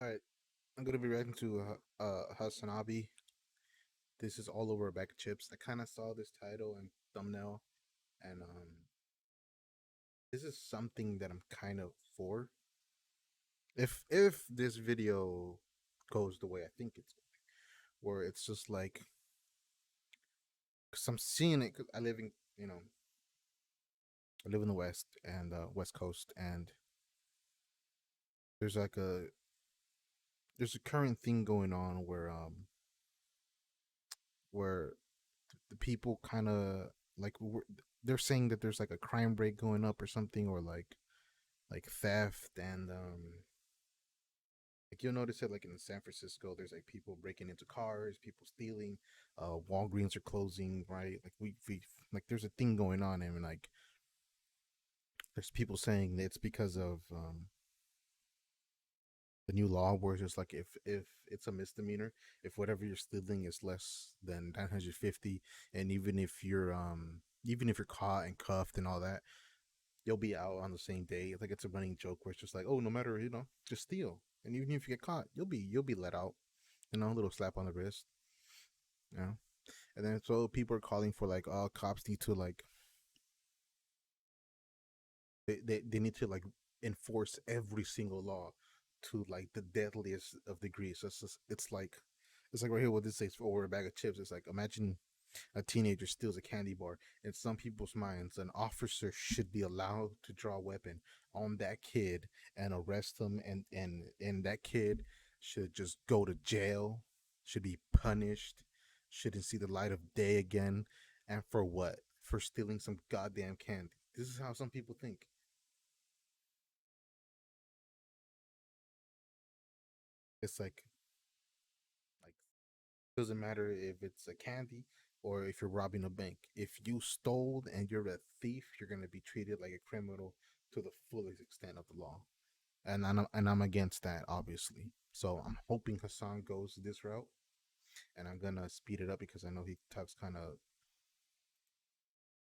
Alright, I'm gonna be reacting to Hasanabi. This is all over a bag of chips. I kind of saw this title and thumbnail, and this is something that I'm kind of for. If this video goes the way I think it's going, where it's just like, cause I'm seeing it. Cause I live in, I live in the West and West Coast, and there's like there's a current thing going on where the people kind of like they're saying that there's like a crime rate going up or something, or like theft, and like you'll notice it like in San Francisco, there's like people breaking into cars, people stealing, Walgreens are closing, right? Like we like there's a thing going on, and like there's people saying that it's because of the new law where it's just like if it's a misdemeanor, if whatever you're stealing is less than 950, and even if you're caught and cuffed and all that, you'll be out on the same day. It's like it's a running joke where it's just like, oh, no matter, just steal, and even if you get caught, you'll be let out. A little slap on the wrist. You know, and then so people are calling for like, oh, cops need to like they need to like enforce every single law to like the deadliest of degrees. So it's like right here what this says for over a bag of chips. It's like, imagine a teenager steals a candy bar. In some people's minds, an officer should be allowed to draw a weapon on that kid and arrest him, and that kid should just go to jail, should be punished, shouldn't see the light of day again. And for what? For stealing some goddamn candy. This is how some people think. It's like doesn't matter if it's a candy or if you're robbing a bank. If you stole and you're a thief, you're gonna be treated like a criminal to the fullest extent of the law. And I'm against that, obviously. So I'm hoping Hassan goes this route, and I'm gonna speed it up because I know he talks kind of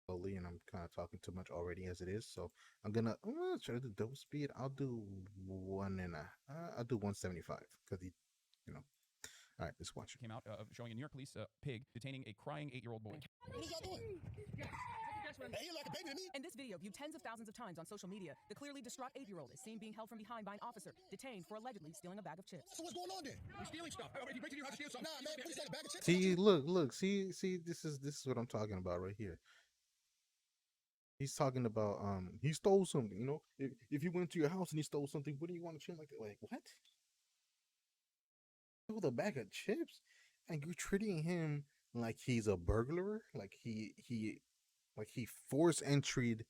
slowly, and I'm kind of talking too much already as it is. So I'm gonna try to do double speed. I'll do 175 because you know. All right, let's watch it. Came out of showing a New York police pig detaining a crying 8-year-old boy. What is y'all doing? Hey, you like a baby to me? In this video, viewed tens of thousands of times on social media, the clearly distraught 8-year-old is seen being held from behind by an officer, detained for allegedly stealing a bag of chips. So what's going on there? You're stealing stuff. If you break into your house, you steal something. Nah, man, what is that, a bag of chips? See, look, see. This is what I'm talking about right here. He's talking about he stole something. If you went to your house and he stole something, what do you want to treat like that? Like what? With a bag of chips, and you're treating him like he's a burglar, like he force entered,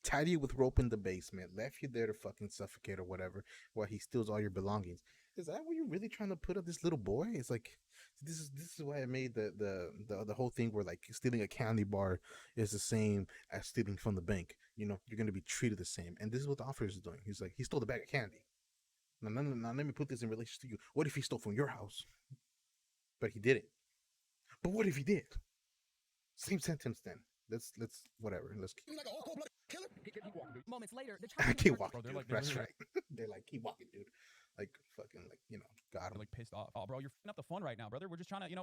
tied you with rope in the basement, left you there to fucking suffocate or whatever, while he steals all your belongings. Is that what you're really trying to put up this little boy? It's like this is why I made the whole thing where like stealing a candy bar is the same as stealing from the bank. You're gonna be treated the same, and this is what the officer is doing. He's like, he stole the bag of candy. Now, let me put this in relation to you. What if he stole from your house, but he didn't? But what if he did? Same sentence then. Let's whatever. Let's keep. You like a whole cold-blooded killer? Keep walking, dude. Moments later, the I child keep walking. Bro, they're Dude. like- That's they're- right. They're like, keep walking, dude. Like fucking, like got They're him. like pissed off. Oh, bro, you're f***ing up the fun right now, brother. We're just trying to,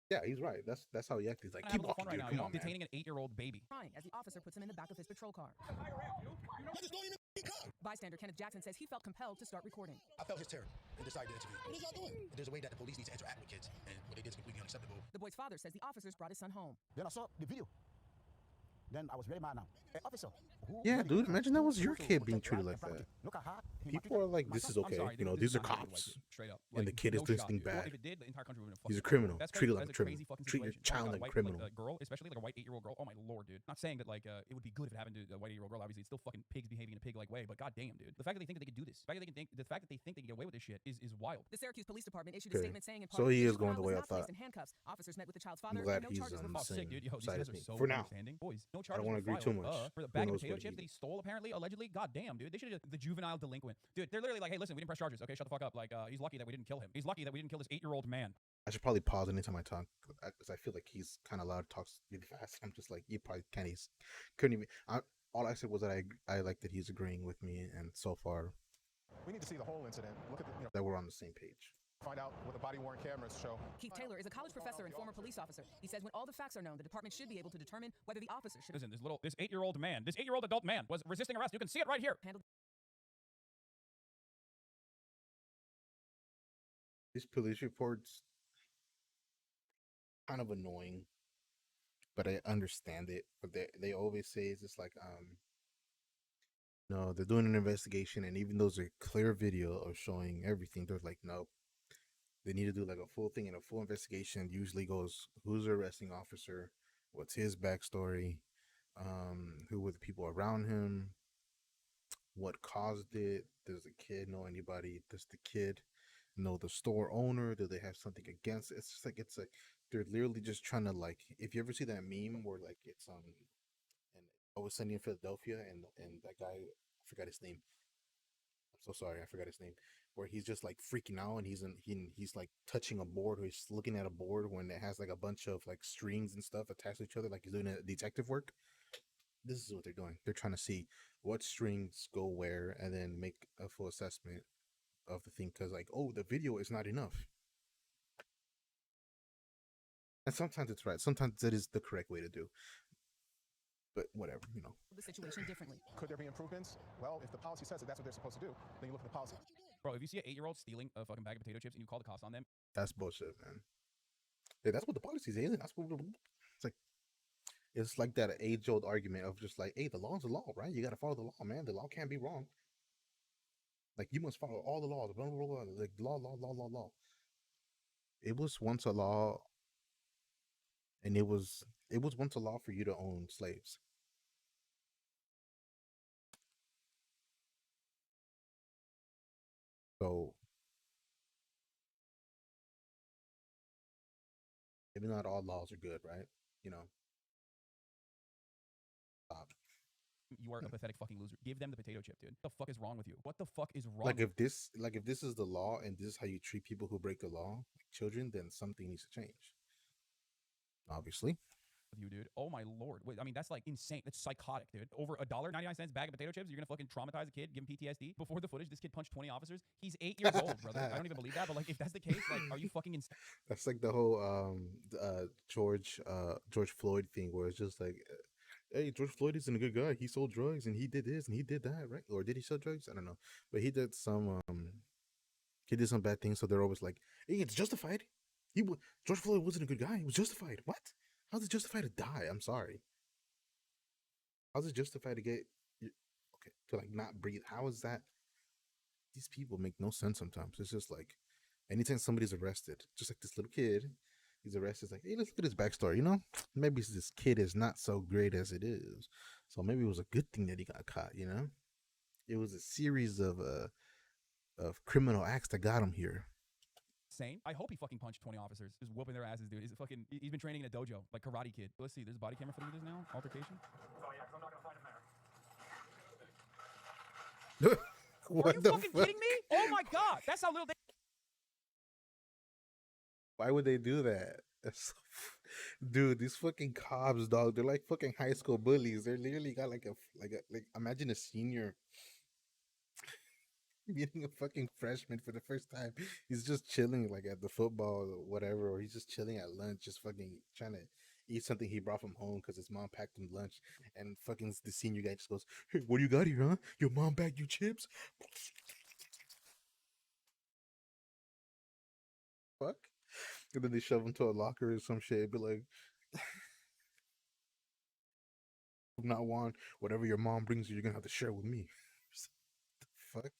Yeah, he's right. That's how he acts. He's like, have keep a little walking, fun right dude. now. Come on, man. Detaining an 8-year-old baby. crying as the officer puts him in the back of his patrol car. Let us go in the car. Bystander Kenneth Jackson says he felt compelled to start recording. I felt his terror and decided to intervene. What is y'all doing? There's a way that the police need to interact with kids, and what they did is completely unacceptable. The boy's father says the officers brought his son home. Then I saw the video. Then I was very mad now. Hey, officer. Yeah, really dude, is imagine that was your to kid being protect treated right like in front of that. you. Look at how he People are like, this is I'm okay. sorry, These this are is not how they cops. like it, straight up. And the kid is no doing shot, something dude. Well, bad. if it did, the entire country would have He's a fucked up. criminal. That's Treated crazy. like a That's criminal. crazy fucking Treat your situation. child like a criminal. Like a girl, especially like a white 8-year-old girl. Oh my lord, dude. Not saying that like it would be good if it happened to a white 8-year-old girl. Obviously, it's still fucking pigs behaving in a pig-like way. But goddamn, dude, the fact that they think that they could do this, the fact that they think they can get away with this shit is wild. The Syracuse Police Department issued a Okay. statement saying in So part, he the is going the juvenile way was I not placed thought. in handcuffs. Officers met with the child's I'm father glad and no he's charges were on the Oh, filed. same sick, dude. Yo, these side guys as are me. so For now. understanding. Boys, no I charges don't want were to agree filed. too much. For the Who bag of knows potato what chips he that he stole, apparently, allegedly. Goddamn, dude. They should have the juvenile delinquent. Dude, they're literally like, hey, listen, we didn't press charges. Okay, shut the fuck up. Like, he's lucky that we didn't kill him. He's lucky that we didn't kill this 8-year-old man. I should probably pause anytime I talk because I feel like he's kind of loud, talks really fast. I'm just like, you probably can't. He's couldn't even. All I said was that I like that he's agreeing with me, and so far, We need to see the whole incident. Look at the, that we're on the same page. find out what the body-worn cameras show. Keith Taylor is a college professor and former police officer. He says when all the facts are known, the department should be able to determine whether the officer should Listen, this 8-year-old man, this 8-year-old adult man was resisting arrest. You can see it right here. handle. These police reports kind of annoying, but I understand it. But they always say it's just like no, they're doing an investigation, and even though there's a clear video of showing everything, they're like, nope. They need to do like a full thing, and a full investigation usually goes who's the arresting officer, what's his backstory, who were the people around him, what caused it, does the kid know anybody, does the kid know the store owner, do they have something against it? It's just like they're literally just trying to, like, if you ever see that meme where like it's and Always Sunny in Philadelphia, and that guy, I forgot his name. I'm so sorry, I forgot his name. Where he's just like freaking out, and he's like touching a board, or he's looking at a board when it has like a bunch of like strings and stuff attached to each other, like he's doing a detective work. This is what they're doing. They're trying to see what strings go where, and then make a full assessment of the thing. Because like, oh, the video is not enough. And sometimes it's right. Sometimes that is the correct way to do. But whatever, you know. The situation differently. Could there be improvements? Well, if the policy says that that's what they're supposed to do, then you look at the policy. Bro, if you see an 8-year-old stealing a fucking bag of potato chips and you call the cops on them, That's bullshit, man. Yeah, that's what the policy is, alien. That's what it's like that age-old argument of just like, hey, the law's the law, right? You gotta follow the law, man. The law can't be wrong. Like, you must follow all the laws, blah, blah, blah, like law. It was once a law, and it was once a law for you to own slaves. So maybe not all laws are good, right? You know. Stop. you are a pathetic fucking loser. Give them the potato chip, dude. What the fuck is wrong with you? What the fuck is wrong? Like if this is the law and this is how you treat people who break the law, like children, then something needs to change. Obviously. with you, dude. Oh my lord. Wait, I mean, that's like insane. That's psychotic, dude. Over $1.99 bag of potato chips, you're gonna fucking traumatize a kid, give him PTSD. Before the footage, this kid punched 20 officers. He's 8 years old, brother. I don't even believe that, but like, if that's the case, like, are you fucking insane? That's like the whole George Floyd thing, where it's just like, hey, George Floyd isn't a good guy. He sold drugs and he did this and he did that, right? Or did he sell drugs? I don't know, but he did some bad things. So they're always like, hey, it's justified. George Floyd wasn't a good guy. He was justified. What? How's it justified to die? I'm sorry. How's it justified to to like not breathe? How is that? These people make no sense sometimes. It's just like, anytime somebody's arrested, just like this little kid, he's arrested. It's like, hey, let's look at his backstory. You know, maybe this kid is not so great as it is. So maybe it was a good thing that he got caught. You know, it was a series of criminal acts that got him here. Insane. I hope he fucking punched 20 officers, just whooping their asses, dude. He's been training in a dojo, like Karate Kid. Let's see, there's body camera footage of this now. Altercation. Oh yeah, 'cause I'm not gonna find him there. What Are you the fucking fuck? kidding me? Oh my god, that's how little they. Why would they do that? Dude, these fucking cops, dog, they're like fucking high school bullies. They're literally got like imagine a senior meeting a fucking freshman for the first time. He's just chilling like at the football or whatever, or he's just chilling at lunch, just fucking trying to eat something he brought from home because his mom packed him lunch. And fucking the senior guy just goes, hey, what do you got here, huh? Your mom bagged you chips? Fuck. And then they shove him to a locker or some shit. Be like, from now on, whatever your mom brings you, you're gonna have to share with me. The fuck?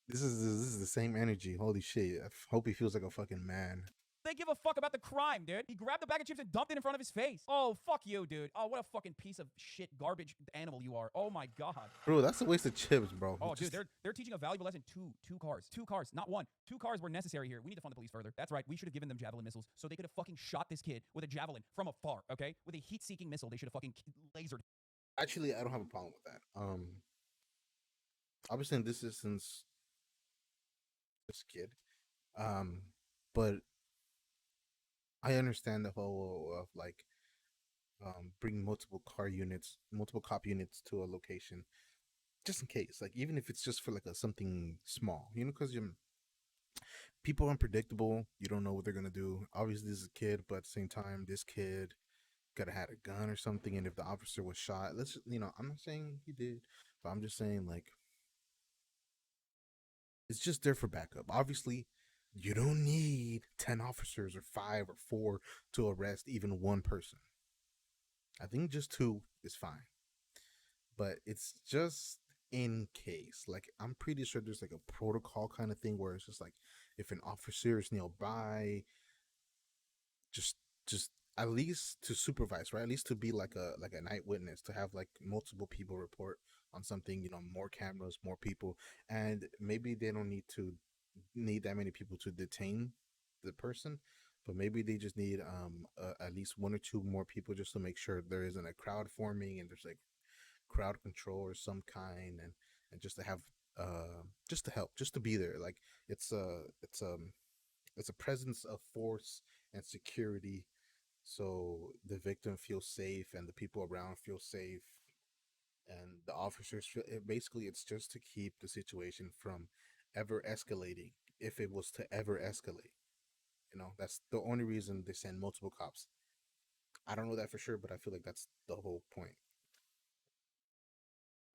This is the same energy. Holy shit. I hope he feels like a fucking man. They give a fuck about the crime, dude. He grabbed a bag of chips and dumped it in front of his face. Oh, fuck you, dude. Oh, what a fucking piece of shit, garbage animal you are. Oh my god. Bro, that's a waste of chips, bro. Oh, dude, they're teaching a valuable lesson. Two cars, not one. 2 cars were necessary here. We need to fund the police further. That's right. We should have given them javelin missiles so they could have fucking shot this kid with a javelin from afar. Okay, with a heat-seeking missile. They should have fucking lasered. Actually, I don't have a problem with that. Obviously, in this instance, this kid, but I understand the whole of like bringing multiple cop units to a location. just in case, like even if it's just for like a something small, you know, because people are unpredictable. You don't know what they're gonna do. Obviously, this is a kid, but at the same time, this kid could have had a gun or something, and if the officer was shot, let's you know, I'm not saying he did, but I'm just saying like it's just there for backup. Obviously, you don't need 10 officers or 5 or 4 to arrest even one person. I think just 2 is fine. But it's just in case. Like I'm pretty sure there's like a protocol kind of thing where it's just like if an officer is nearby, just just at least to supervise, right? At least to be like a night witness, to have like multiple people report on something, you know, more cameras, more people, and maybe they don't need that many people to detain the person, but maybe they just need at least 1 or 2 more people just to make sure there isn't a crowd forming and there's like crowd control or some kind, and just to have just to help, just to be there. Like it's a presence of force and security, so the victim feels safe and the people around feel safe, and the officers feel basically it's just to keep the situation from ever escalating, if it was to ever escalate. You know, that's the only reason they send multiple cops. I don't know that for sure, but I feel like that's the whole point.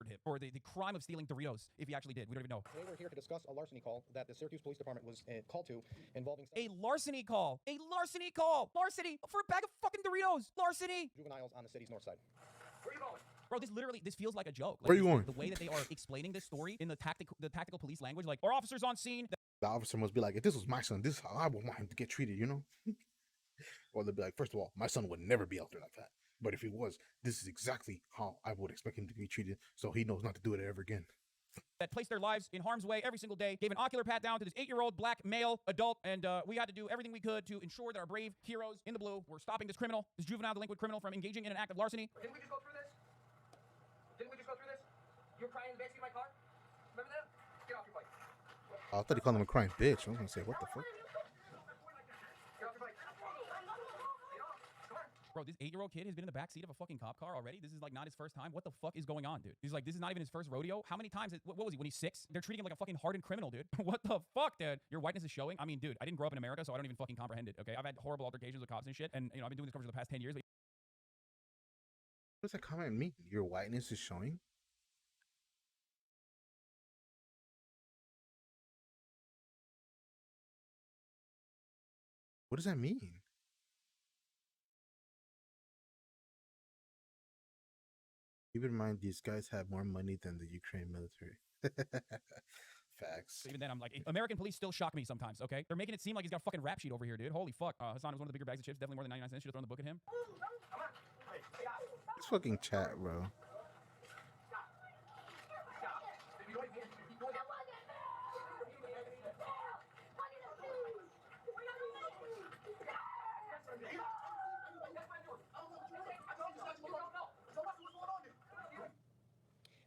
him for the crime of stealing Doritos, if he actually did. We don't even know. Today we're here to discuss a larceny call that the Syracuse Police Department was called to involving A larceny call. A larceny call. Larceny for a bag of fucking Doritos. Larceny. juveniles on the city's north side. Where you going? Bro, this feels like a joke. Like, Where you this- going? The way that they are explaining this story in the tactical police language, like our officers on scene. The officer must be like, if this was my son, this is how I would want him to get treated, you know? Or they'll be like, first of all, my son would never be out there like that. But if he was, this is exactly how I would expect him to be treated, so he knows not to do it ever again. That placed their lives in harm's way every single day, gave an ocular pat down to this 8-year-old black male adult, and we had to do everything we could to ensure that our brave heroes in the blue were stopping this criminal, this juvenile delinquent criminal, from engaging in an act of larceny. Didn't we just go through this? Didn't we just go through this? You were crying in the backseat of my car? Remember that? Get off your bike. I thought he called him a crying bitch. I was gonna say, what the fuck? Get off your bike. Get off. Come on. Bro, this 8-year-old kid has been in the backseat of a fucking cop car already. This is like not his first time. What the fuck is going on, dude? He's like, this is not even his first rodeo. How many times? What was he, when he's 6? They're treating him like a fucking hardened criminal, dude. What the fuck, dude? Your whiteness is showing. I mean, dude, I didn't grow up in America, so I don't even fucking comprehend it, okay? I've had horrible altercations with cops and shit, and, you know, I've been doing this coverage for the past 10 years. What does that comment mean? Your whiteness is showing? What does that mean? Keep in mind, these guys have more money than the Ukraine military. Facts. Even then, I'm like, American police still shock me sometimes, okay? They're making it seem like he's got a fucking rap sheet over here, dude. Holy fuck. Hassan was one of the bigger bags of chips, definitely more than 99 cents. Should have thrown the book at him. Come on. Hey, stop. This fucking chat, bro. Stop. You know what? You know what?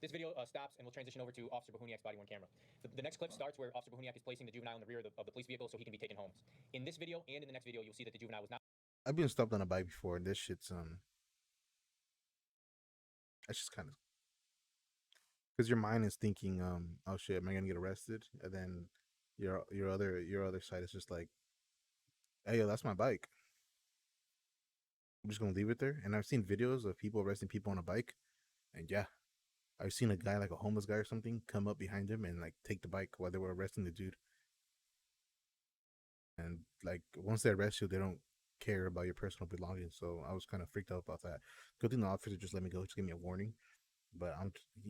This video stops and we'll transition over to Officer Bohuniak's body-worn camera. The next clip starts where Officer Bohuniak is placing the juvenile in the rear of the police vehicle so he can be taken home. In this video and in the next video, you'll see that the juvenile was not. I've been stopped on a bike before, and this shit's that's just kind of because your mind is thinking, oh shit, am I gonna get arrested? And then your other side is just like, hey, yo, that's my bike. I'm just gonna leave it there. And I've seen videos of people arresting people on a bike, and yeah, I've seen a guy, like a homeless guy or something, come up behind him and like take the bike while they were arresting the dude. And like once they arrest you, they don't care about your personal belongings. So I was kind of freaked out about that. Good thing the officer just let me go, just gave me a warning. But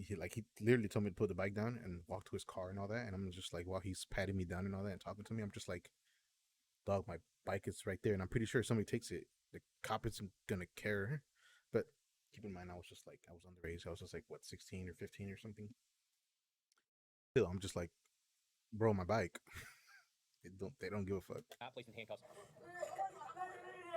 he literally told me to put the bike down and walk to his car and all that. And I'm just like, while he's patting me down and all that and talking to me, I'm just like, dog, my bike is right there, and I'm pretty sure if somebody takes it, the cop isn't gonna care. But keep in mind, I was underage. I was just like, what, 16 or 15 or something. Still, I'm just like, bro, my bike. They don't give a fuck. Not placed in handcuffs.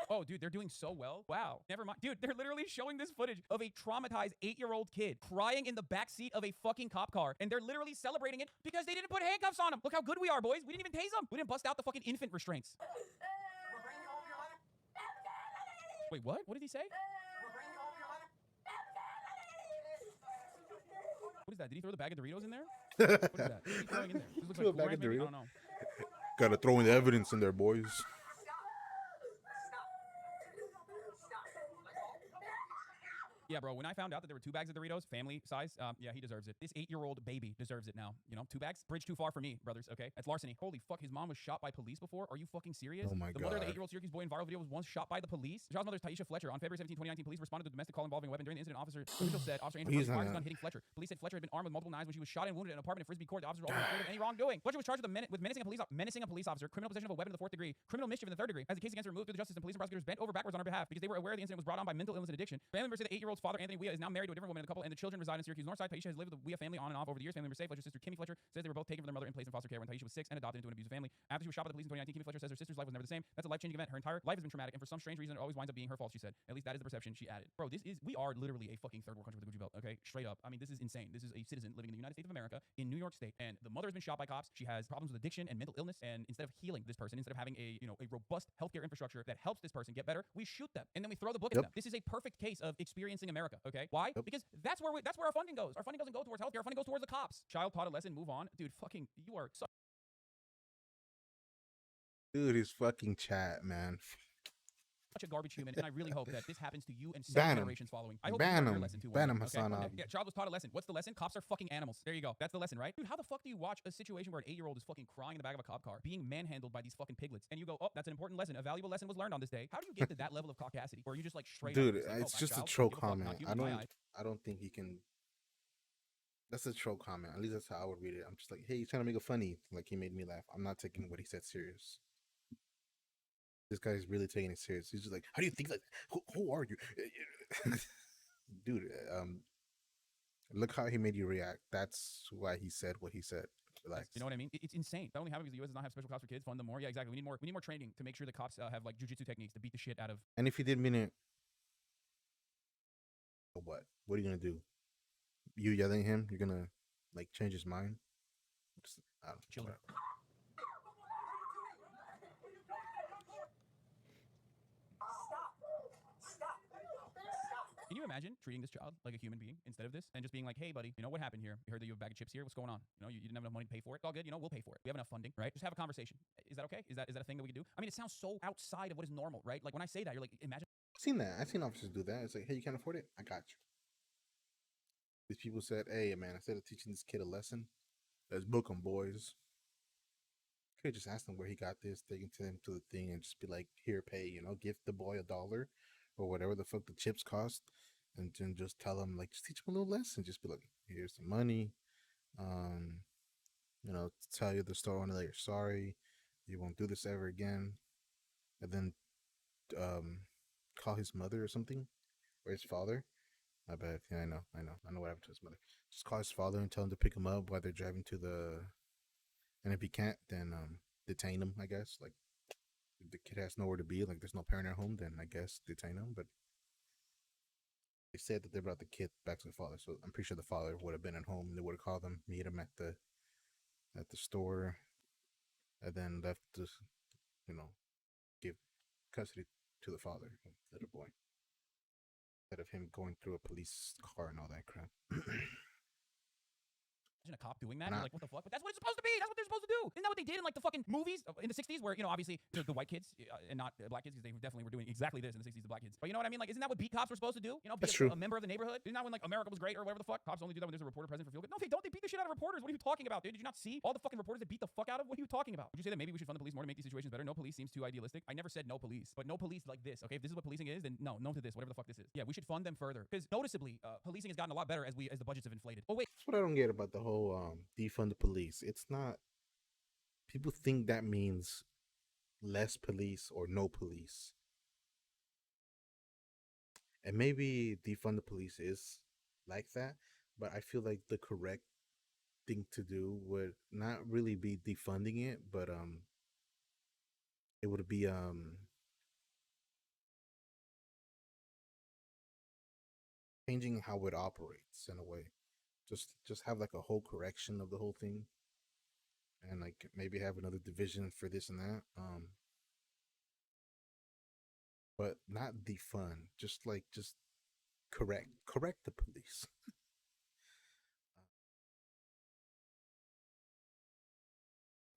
Oh, dude, they're doing so well. Wow. Never mind. Dude, they're literally showing this footage of a traumatized 8-year-old kid crying in the backseat of a fucking cop car, and they're literally celebrating it because they didn't put handcuffs on him. Look how good we are, boys. We didn't even tase him. We didn't bust out the fucking infant restraints. We're bringing you home for your letter. Wait, what? What did he say? We're bringing you home for your letter. What is that? Did he throw the bag of Doritos in there? What is that? What is he throwing in there? This looks Threw a like bag Cool of Ranch, maybe? I Doritos. don't know. Gotta throw in the evidence in there, boys. Yeah, bro, when I found out that there were 2 bags of Doritos, family size, yeah, he deserves it. This 8-year-old baby deserves it now. You know, 2 bags? Bridge too far for me, brothers, okay? That's larceny. Holy fuck, his mom was shot by police before? Are you fucking serious? Oh my The mother of the God. 8-year-old Syracuse boy in viral video was once shot by the police. The child's mother is Taisha Fletcher. On February 17, 2019, police responded to a domestic call involving a weapon. During the incident, officials said Officer Angel He's fired not- his gun hitting Fletcher. Police said Fletcher had been armed with multiple knives when she was shot and wounded in an apartment in Frisbee Court. The officers were also afraid of any wrongdoing. Fletcher was charged with menacing a police officer, criminal possession of a weapon in the 4th degree, criminal mischief in the 3rd degree. As the case against her moved through the justice system, police and prosecutors bent over backwards on her behalf because they were aware the incident was brought on by mental illness and addiction. Family members say the 8-year-old's father, Anthony Weah, is now married to a different woman in the couple, and the children reside in Syracuse Northside. Taisha has lived with the Weah family on and off over the years. Family members say Fletcher's sister, Kimmy Fletcher, says they were both taken from their mother and placed in foster care when Taisha was 6 and adopted into an abusive family. After she was shot by the police in 2019, Kimmy Fletcher says her sister's life was never the same. That's a life-changing event. Her entire life has been traumatic, and for some strange reason, it always winds up being her fault, she said. At least that is the perception, she added. Bro, we are literally a fucking third world country with a Gucci belt, okay? Straight up. I mean, this is insane. This is a citizen living in the United States of America in New York State, and the mother has been shot by cops. She has problems with addiction and mental illness, and instead of healing this person, instead of having a robust healthcare infrastructure that helps this person get better, we shoot them, and then we throw the book at them. This is a perfect case of experiencing America, okay? Why? Because that's where our funding goes. Our funding doesn't go towards healthcare. Our funding goes towards the cops. Child taught a lesson. Move on. Dude, fucking, you are such Dude, his fucking chat, man. a garbage human, and I really hope that this happens to you and Ban 7 him. generations following. I hope Ban you learn your him. lesson too. Ban one him, day, Hassan okay? Abi. Yeah, child was taught a lesson. What's the lesson? Cops are fucking animals. There you go. That's the lesson, right? Dude, how the fuck do you watch a situation where an 8-year-old is fucking crying in the back of a cop car, being manhandled by these fucking piglets, and you go, oh, that's an important lesson. A valuable lesson was learned on this day. How do you get to that level of caucasity, or are you just like straight Dude, up? Like, it's oh, just a child, troll don't give fuck, not comment. human in my eyes. I don't think he can. That's a troll comment. At least that's how I would read it. I'm just like, hey, he's trying to make it funny. Like, he made me laugh. I'm not taking what he said serious. This guy's really taking it serious. He's just like, how do you think like that? Who are you? Dude, look how he made you react. That's why he said what he said. Relax. You know what I mean? It's insane. Not only having because the U.S. does not have special cops for kids, fund them more. Yeah, exactly. We need more training to make sure the cops have like jujitsu techniques to beat the shit out of. And if he did mean it, what? What are you gonna do? You yelling at him? You're gonna like change his mind? Just, I don't know. Children. Whatever. Can you imagine treating this child like a human being instead of this and just being like, hey, buddy, you know what happened here? We heard that you have a bag of chips here. What's going on? You know, you didn't have enough money to pay for it. It's all good. You know, we'll pay for it. We have enough funding, right? Just have a conversation. Is that okay? Is that a thing that we can do? I mean, it sounds so outside of what is normal, right? Like when I say that, you're like, imagine. I've seen that. I've seen officers do that. It's like, hey, you can't afford it? I got you. These people said, hey, man, instead of teaching this kid a lesson, let's book him, boys. Could have just asked him where he got this, taken to him to the thing, and just be like, here, pay, you know, give the boy $1 or whatever the fuck the chips cost. And then just tell him, like, just teach him a little lesson. Just be like, here's the money. You know, tell you the store owner that you're sorry. You won't do this ever again. And then call his mother or something. Or his father. I bet. Yeah, I know what happened to his mother. Just call his father and tell him to pick him up while they're driving to the... And if he can't, then detain him, I guess. Like, if the kid has nowhere to be, like there's no parent at home, then I guess detain him. But they said that they brought the kid back to the father, so I'm pretty sure the father would have been at home. They would have called him, meet him at the store, and then left to, you know, give custody to the father, little boy, instead of him going through a police car and all that crap. Imagine a cop doing that. You're like, what the fuck? But that's what it's supposed to be. That's what they're supposed to do. Isn't that what they did in like the fucking movies in the 60s where, you know, obviously the white kids and not black kids, because they definitely were doing exactly this in the 60s to black kids. But you know what I mean? Like, isn't that what beat cops were supposed to do? You know, be That's true. a member of the neighborhood. Isn't that when like America was great or whatever the fuck? Cops only do that when there's a reporter present for feel good. No, they don't. They beat the shit out of reporters. What are you talking about, dude? Did you not see all the fucking reporters that beat the fuck out of? What are you talking about? Would you say that maybe we should fund the police more to make these situations better? No police seems too idealistic. I never said no police, but no police like this. Okay, if this is what policing is, then no to this, whatever the fuck this is. Yeah, we should fund them further because noticeably, policing has gotten a lot better as the budgets have inflated. Oh wait. That's what I don't get about the whole defund the police. It's not. People think that means less police or no police. And maybe defund the police is like that, but I feel like the correct thing to do would not really be defunding it, but it would be changing how it operates in a way. Just have like a whole correction of the whole thing, and like maybe have another division for this and that. But not defund. Just correct the police.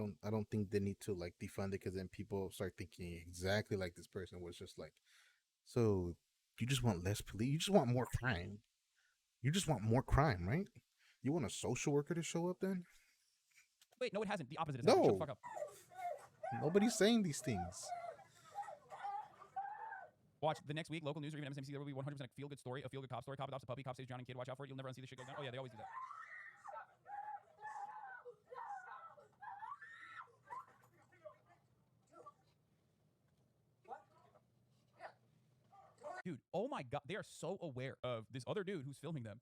I don't think they need to like defund it because then people start thinking exactly like this person was just like, so you just want less police, you just want more crime, you just want more crime, right? You want a social worker to show up then? Wait, no, it hasn't. The opposite has happened. Shut the No, fuck up. nobody's saying these things. Watch the next week, local news or even MSNBC, there will be 100% a feel-good story, a feel-good cop story. Cop adopts a puppy, cop saves drowning kid. Watch out for it. You'll never unsee this shit go down. Oh yeah, they always do that. Dude, oh my god, they are so aware of this other dude who's filming them.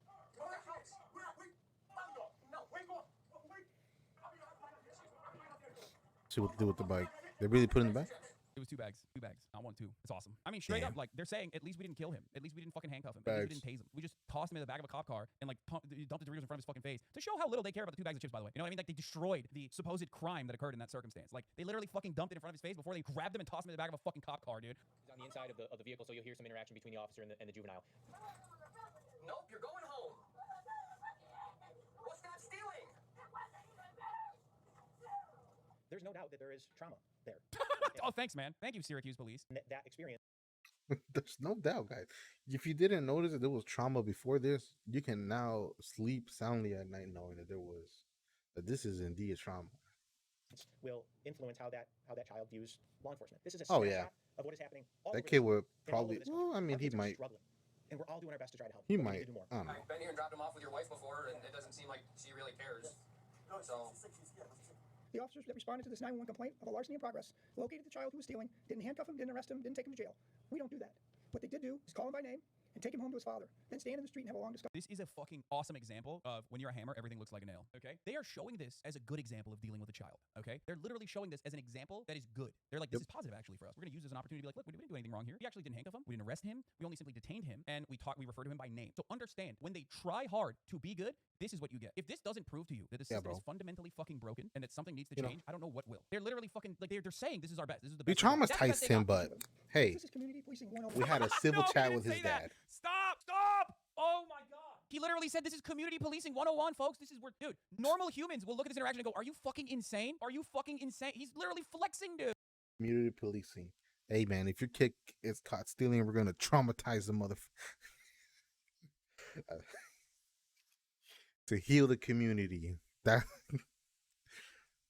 See what to do with the bike. They really put in the back? It was 2 bags. 2 bags. Not 1, 2. It's awesome. I mean, straight up, like, they're saying, at least we didn't kill him. At least we didn't fucking handcuff him. At least we didn't tase him. We just tossed him in the back of a cop car and, like, dumped the Doritos in front of his fucking face to show how little they care about the 2 bags of chips, by the way. You know what I mean? Like, they destroyed the supposed crime that occurred in that circumstance. Like, they literally fucking dumped it in front of his face before they grabbed him and tossed him in the back of a fucking cop car, dude. He's on the inside of the vehicle, so you'll hear some interaction between the officer and the juvenile. Nope, you're going home. What's that stealing? There's no doubt that there is trauma there. Oh, thanks, man. Thank you, Syracuse police. That experience. There's no doubt, guys. If you didn't notice that there was trauma before this, you can now sleep soundly at night knowing that this is indeed a trauma. Will influence how that child views law enforcement. This is a Oh, snapshot yeah. of what is happening. All That over kid this- would in all over probably, this country. well, I mean, Our he kids are might, struggling, and we're all doing our best to try to help. he but we need might, to do more. I don't know. I've been here and dropped him off with your wife before, and it doesn't seem like she really cares. So, The officers that responded to this 911 complaint of a larceny in progress located the child who was stealing, didn't handcuff him, didn't arrest him, didn't take him to jail. We don't do that. What they did do is call him by name and take him home to his father, then stand in the street and have a long discussion. This is a fucking awesome example of when you're a hammer, everything looks like a nail, okay? They are showing this as a good example of dealing with a child, okay? They're literally showing this as an example that is good. They're like, this is positive actually for us. We're gonna use this as an opportunity to be like, look, we didn't do anything wrong here. We actually didn't handcuff him. We didn't arrest him. We only simply detained him, and we refer to him by name. So understand, when they try hard to be good, this is what you get. If this doesn't prove to you that the system is fundamentally fucking broken and that something needs to change, I don't know what will. They're literally fucking, like, they're saying this is our best. This is the We best. we got. That's the best traumatized they him, got. but hey, This is community policing 101. we had a civil No, he chat didn't with his say that. dad. Stop! Stop! Oh my god. He literally said this is community policing 101, folks. This is where, dude, normal humans will look at this interaction and go, are you fucking insane? Are you fucking insane? He's literally flexing, dude. Community policing. Hey, man, if your kid is caught stealing, we're going to traumatize the to heal the community. That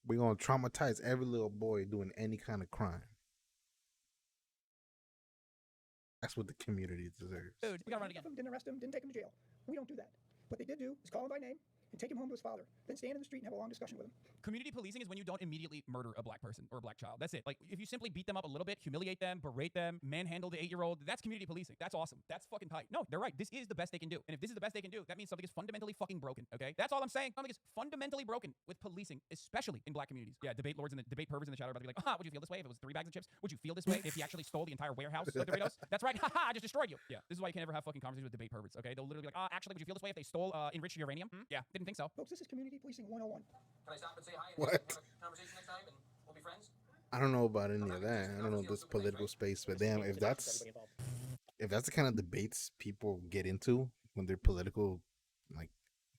we're going to traumatize every little boy doing any kind of crime. That's what the community deserves. Dude, we gotta run it again. Didn't arrest him, didn't take him to jail. We don't do that. What they did do is call him by name and take him home to his father, then stand in the street and have a long discussion with him. Community policing is when you don't immediately murder a black person or a black child. That's it. Like, if you simply beat them up a little bit, humiliate them, berate them, manhandle the 8-year-old, that's community policing. That's awesome. That's fucking tight. No, they're right. This is the best they can do. And if this is the best they can do, that means something is fundamentally fucking broken, okay? That's all I'm saying. Something is fundamentally broken with policing, especially in black communities. Yeah, debate lords and the debate perverts in the chat are about to be like, would you feel this way if it was 3 bags of chips? Would you feel this way if he actually stole the entire warehouse of Doritos? That's right. I just destroyed you. Yeah, this is why you can never have fucking conversations with debate perverts, okay? They'll literally be like, actually, would you feel this way if they stole enriched uranium? Yeah, didn't think so. Folks, this is community policing 101. can I stop and say hi and What? have a conversation next time, and we'll be friends? I don't know about any of that. I don't know this political space, but damn, if that's the kind of debates people get into when they're political, like,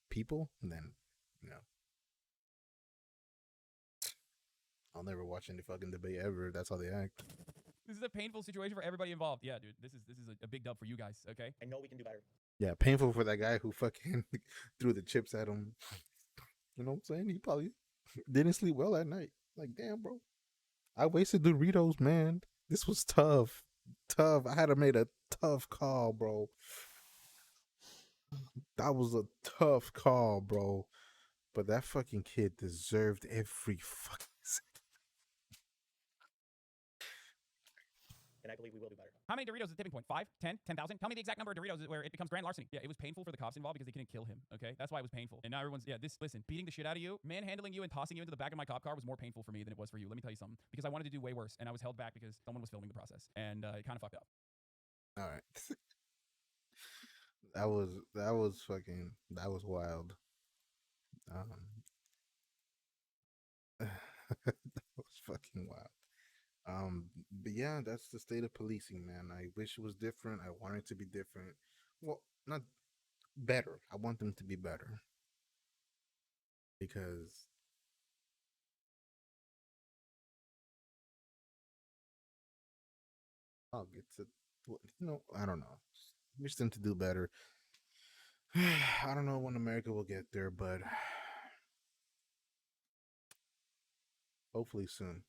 people, then, you know, I'll never watch any fucking debate ever. That's how they act. This is a painful situation for everybody involved. Yeah, dude, this is a big dub for you guys, okay? I know we can do better. Yeah, painful for that guy who fucking threw the chips at him. You know what I'm saying? He probably didn't sleep well at night. Like, damn, bro. I wasted Doritos, man. This was tough. Tough. I had to make a tough call, bro. That was a tough call, bro. But that fucking kid deserved every fucking second. And I believe we will do better. How many Doritos is the tipping point? 5? 10? 10,000? Tell me the exact number of Doritos where it becomes grand larceny. Yeah, it was painful for the cops involved because they couldn't kill him, okay? That's why it was painful. And now everyone's, listen, beating the shit out of you, manhandling you and tossing you into the back of my cop car was more painful for me than it was for you. Let me tell you something. Because I wanted to do way worse, and I was held back because someone was filming the process. And it kind of fucked up. All right. that was wild. That was fucking wild. But yeah, that's the state of policing, man. I wish it was different. I want it to be different. Well, not better. I want them to be better. Because I'll get to, I don't know. Wish them to do better. I don't know when America will get there, but hopefully soon.